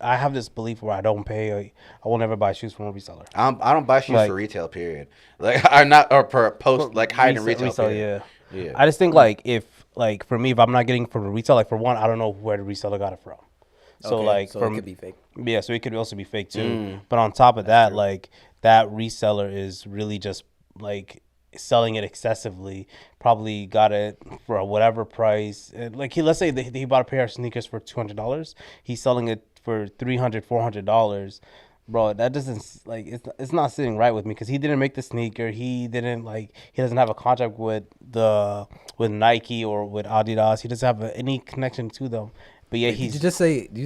have this belief where I don't pay. I will never buy shoes from a reseller. I don't buy shoes Like- for retail. Period. Like I'm not or per post like high in retail. Resell, period. yeah. Yeah. I just think like if like for me, if I'm not getting from a retail, like for one, I don't know where the reseller got it from. So Okay, like so from it could be fake. Yeah, so it could also be fake too. But on top of that, like that reseller is really just like selling it excessively. Probably got it for whatever price. And, like let's say he bought a pair of sneakers for $200. He's selling it for $300, $400. Bro, that doesn't like it's not sitting right with me because he didn't make the sneaker. He doesn't have a contract with Nike or with Adidas. He doesn't have any connection to them. But yeah, Did you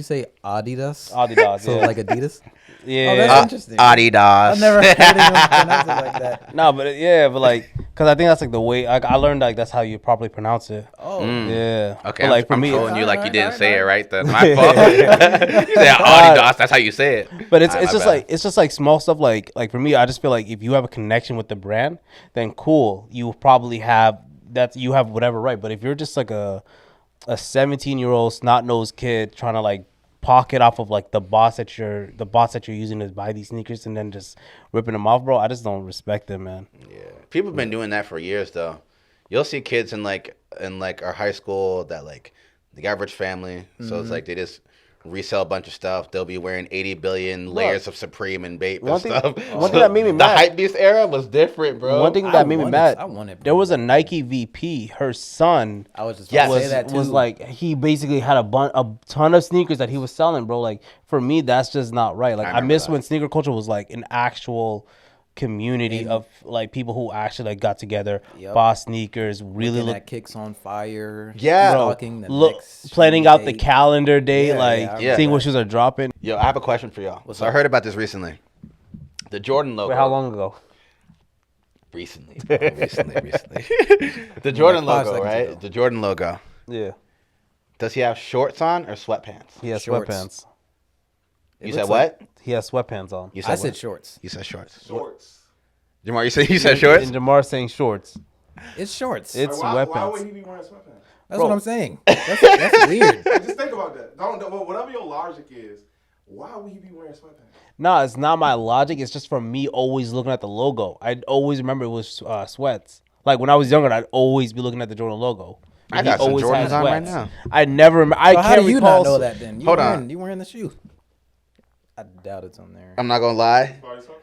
say Adidas? Adidas. So yeah. like Adidas? Yeah. Oh, that's interesting. Adidas. I've never heard anyone pronounce it like that. No, but like, cause I think that's like the way I learned like that's how you properly pronounce it. Oh, Yeah. Okay, But, like I'm for me, trolling you like you Alright, didn't say it alright. right. Then my fault. You said Adidas. That's how you say it. but it's My just bad. like small stuff like for me, I just feel like if you have a connection with the brand, then cool, you probably have you have whatever right. But if you're just like a 17-year-old snot-nosed kid trying to like pocket off of like the boss that you're using to buy these sneakers and then just ripping them off, bro, I just don't respect them, man. Yeah, people have been doing that for years though. You'll see kids in our high school that like the average family. So it's like they just resell a bunch of stuff. They'll be wearing 80 billion layers of Supreme and Bape and stuff. One thing that made me The mad. hype beast era was different, bro. One thing I that made me wanted- mad. I wanted There was a Nike VP. Her son I was just Yes. about to say that too. was like he basically had a ton of sneakers that he was selling, bro. Like for me, that's just not right. Like I remember miss that. when sneaker culture was like an actual community of like people who actually like got together, Yep. bought sneakers, really Looking look at Kicks on Fire. Yeah. Stalking the look next planning shoe out the date. calendar day, Yeah, like yeah, I remember seeing what that. shoes are dropping. Yo, I have a question for y'all. So I heard about this recently. The Jordan logo. Wait, how long ago? Recently. The Jordan Like 5 logo, seconds right? ago. The Jordan logo. Yeah, Does he have shorts on or sweatpants? he has Shorts. sweatpants. You It said looks what? He has sweatpants on. You I what? said shorts. You said shorts. Shorts. Jamar, you said shorts? And Jamar saying shorts. It's shorts. It's Why sweatpants. would he be wearing sweatpants? That's what I'm saying. That's weird. Just think about that. Whatever your logic is, Why would he be wearing sweatpants? No, it's not my logic. It's just from me always looking at the logo. I'd always remember it was sweats. Like when I was younger, I'd always be looking at the Jordan logo. I got some Jordans on right now. I never remember. So how do you not know that then? Hold on. You wearing the shoe. I doubt it's on there. I'm not gonna lie. Probably sweatpants.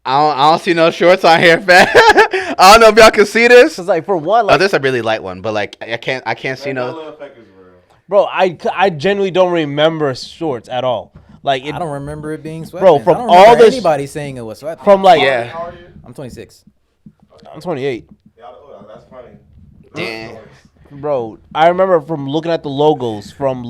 I don't see no shorts on here, fam. I don't know if y'all can see this. Cause like for one, Oh, like, this is a really light one, but like I can't see no. That effect is real. bro, I genuinely don't remember shorts at all. Like I don't remember it being sweatpants. Bro, from I don't all remember this- anybody saying it was sweatpants. from like Yeah. How old are you? I'm 26. I'm 28. That's funny. Damn. Bro, I remember from looking at the logos, from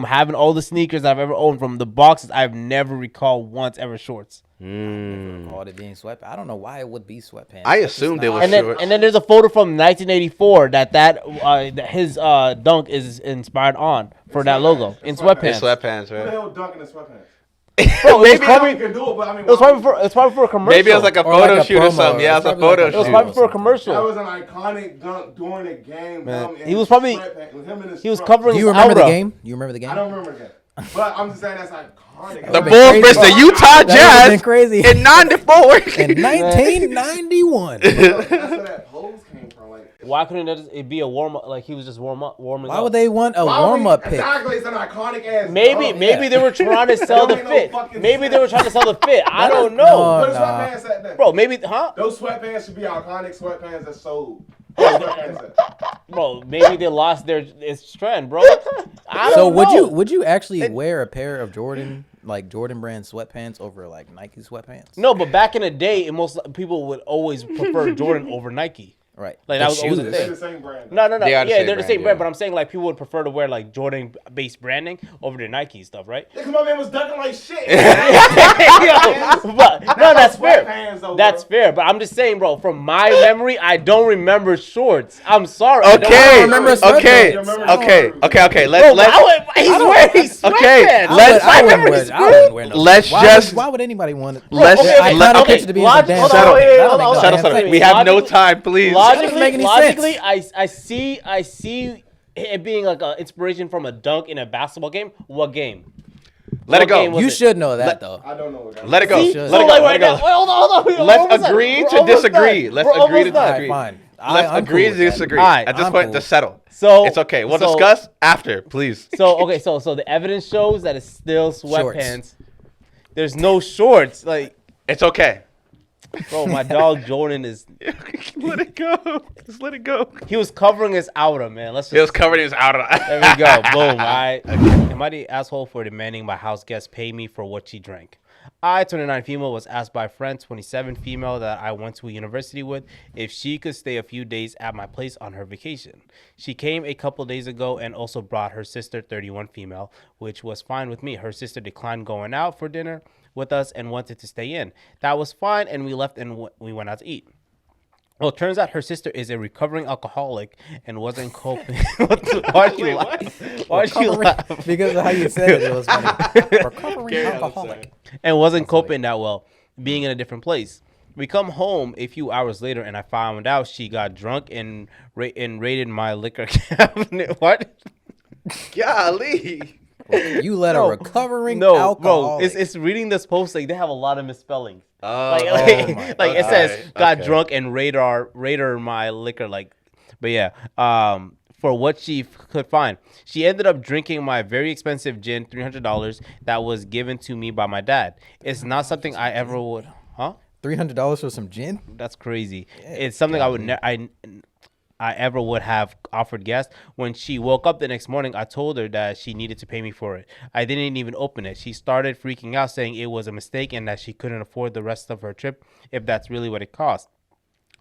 having all the sneakers I've ever owned, from the boxes, I've never recalled once ever shorts. All it being sweatpants. I don't know why it would be sweatpants. I That's just assumed not- it was And then shorts. there's a photo from 1984 that his dunk is inspired on for that logo in It's sweatpants. sweatpants, Who the right? hell dunking in sweatpants? Bro, it was Maybe probably you can do it, but I mean, it was probably for a commercial. Maybe it was like a Or like photo a shoot or promo. something. Yeah, It's it was a probably like photo a it was shoot. probably for a that commercial. was an iconic dunk during the game. Man, in he was his probably- sweatpants with him in his He was trunk. covering Do his you remember the aura. game? You remember the game? I don't remember that, but I'm just saying that's iconic. The been Bulls crazy. versus the Utah That would've Jazz been crazy. in '94. In 1991. That's where that pose came from. Like, Why couldn't it be a warm up? Like he was just warming Why up. would they want a why would warm up we- pick? Exactly, it's an iconic ass. Maybe dunk. maybe they were trying to sell the That don't fit. make no fucking Maybe they were trying to sell the fit. I That don't is- know, Put the Nah. sweatpants at that. bro. Maybe Those sweatpants should be iconic sweatpants that sold. Sweatpants at. bro. Maybe they lost its trend, bro. I So don't know. would you actually wear a pair of Jordan brand sweatpants over like Nike sweatpants? No, but back in the day, most people would always prefer Jordan over Nike. Right. Like, The that was always shoes. the They're thing. the same brand. No. They are the Yeah, same they're the brand, same brand, yeah. but I'm saying like people would prefer to wear like Jordan-based branding over the Nike stuff, right? Because my man was dunking like shit. But no, that's fair. sweatpants, though, That's bro. fair. But I'm just saying, bro. From my memory, I don't remember shorts. I'm sorry. I don't Okay, remember okay, sweatpants. okay. Bro, Let's he's wearing sweatpants. Okay, I let's- wouldn't wear no. Let's why just- Why would anybody want it? let's okay, I okay, kinda okay. picture to be in Logic- some damn hold on, settle. wait, That hold don't on, make no Settle, damn settle. sense. We have no Logically- time, please. doesn't make any Logically, sense. I see it being like an inspiration from a dunk in a basketball game. What game? Let it What game go. was You it? should know that though. I don't know what that Let it go. See? Let So, it go. like Let right it now, go. wait, hold on. We're Let's almost done. agree We're to almost disagree. done. Let's We're agree to almost done. disagree. Fine. Let's I'm agree cool to with that. disagree. Alright, At this I'm point, cool. just settle. So It's okay. We'll so- discuss after, please. So okay, so the evidence shows that it's still sweatpants. There's no shorts. Like, It's okay. bro, my dog Jordan is. Let it go. Just let it go. He was covering his outer, man. Let's It was just. covered in his outer. There we go. Boom. All right. Am I the asshole for demanding my house guests pay me for what she drank? I, 29 female, was asked by a friend, 27 female, that I went to university with, if she could stay a few days at my place on her vacation. She came a couple days ago and also brought her sister, 31 female, which was fine with me. Her sister declined going out for dinner with us and wanted to stay in. That was fine, and we left and we went out to eat. Well, it turns out her sister is a recovering alcoholic and wasn't coping. Why did you laugh? Why did you laugh? Because of how you said it, it was funny. Recovering alcoholic. And wasn't coping that well, being in a different place. We come home a few hours later, and I found out she got drunk and raided my liquor cabinet. What? Golly. You let No. a recovering No, bro, alcoholic. it's reading this post, like, they have a lot of misspellings. Oh, Like, my like it God. says, got Okay. drunk and raided my liquor, like, but yeah, for what she could find. She ended up drinking my very expensive gin, $300, that was given to me by my dad. It's not something I ever would, huh? $300 for some gin? That's crazy. It's something I would I ever would have offered guests. When she woke up the next morning, I told her that she needed to pay me for it. I didn't even open it. She started freaking out, saying it was a mistake and that she couldn't afford the rest of her trip if that's really what it cost.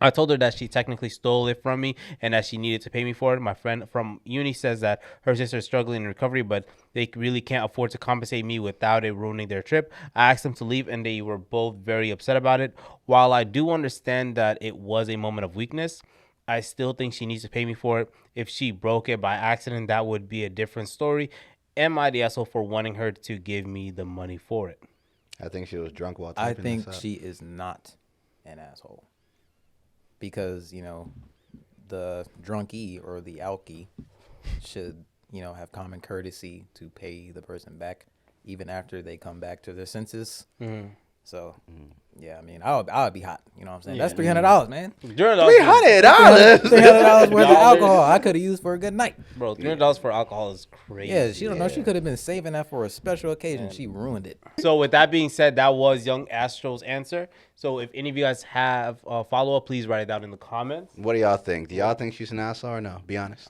I told her that she technically stole it from me and that she needed to pay me for it. My friend from uni says that her sister is struggling in recovery, but they really can't afford to compensate me without it ruining their trip. I asked them to leave, and they were both very upset about it. While I do understand that it was a moment of weakness, I still think she needs to pay me for it. If she broke it by accident, that would be a different story. Am I the asshole for wanting her to give me the money for it? I think she was drunk while I typing think this up. she is not an asshole. Because, the drunkie or the alkie should, have common courtesy to pay the person back. even after they come back to their senses. Mm-hmm. So, yeah, I mean, I would be hot. You know what I'm saying? Yeah. That's $300, man. $300. $300 worth of alcohol I could have used for a good night. Bro, $300 for alcohol is crazy. Yeah, she don't know. She could have been saving that for a special occasion. She ruined it. So with that being said, that was Young Astro's answer. So if any of you guys have a follow-up, please write it down in the comments. What do y'all think? Do y'all think she's an asshole or no? Be honest.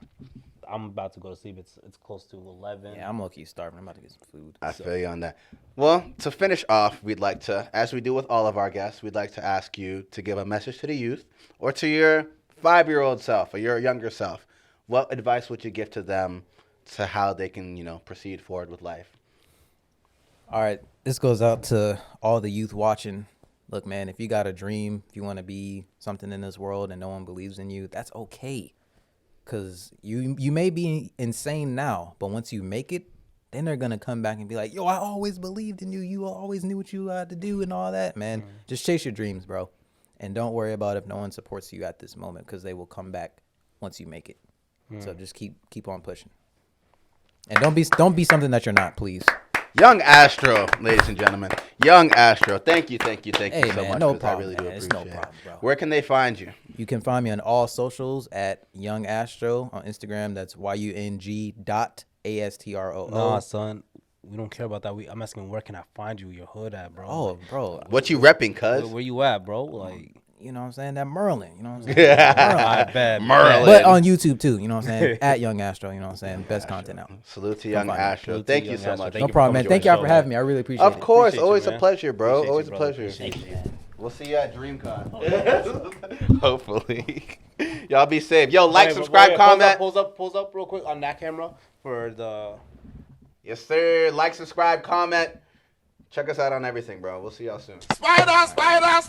I'm about to go to sleep. It's close to 11. Yeah, I'm low-key starving. I'm about to get some food. I feel you on that. Well, to finish off, we'd like to, as we do with all of our guests, we'd like to ask you to give a message to the youth or to your 5-year-old self or your younger self. What advice would you give to them to how they can, proceed forward with life? All right, this goes out to all the youth watching. Look, man, if you got a dream, if you want to be something in this world and no one believes in you, that's okay. Because you may be insane now, but once you make it, then they're going to come back and be like, yo, I always believed in you. You always knew what you had to do and all that, man. Just chase your dreams, bro. And don't worry about if no one supports you at this moment, because they will come back once you make it. So just keep on pushing. And don't be something that you're not, please. Young Astroo, ladies and gentlemen. Young Astroo. Thank you Hey, so man, much. no 'cause problem, I really do man. It's appreciate no problem, it. bro. Where can they find you? You can find me on all socials at Young Astroo on Instagram. That's YUNG.ASTROO. Nah, son. We don't care about that. I'm asking where can I find you? Your hood at, bro? Oh, bro. What you repping, cuz? Where you at, bro? Like, You know what I'm saying? That Merlin. You know what I'm saying? I bet. Merlin. But on YouTube too. You know what I'm saying? At Young Astroo. You know what I'm saying? Best content out. Salute to Young find me. Astroo. Salute to Thank you Young so Astroo. much. Thank No you problem, for man. coming Thank to y'all the for show, having me. I really appreciate Of it. course. Appreciate you, Always a man. pleasure, bro. Appreciate Always you, a brother. pleasure. Appreciate you, man. We'll see you at DreamCon. Hopefully. Y'all be safe. Yo, like, Hey, subscribe, wait, comment. Pulls up real quick on that camera for the... Yes, sir. Like, subscribe, comment. Check us out on everything, bro. We'll see y'all soon. Spider-Man, Spider-Man.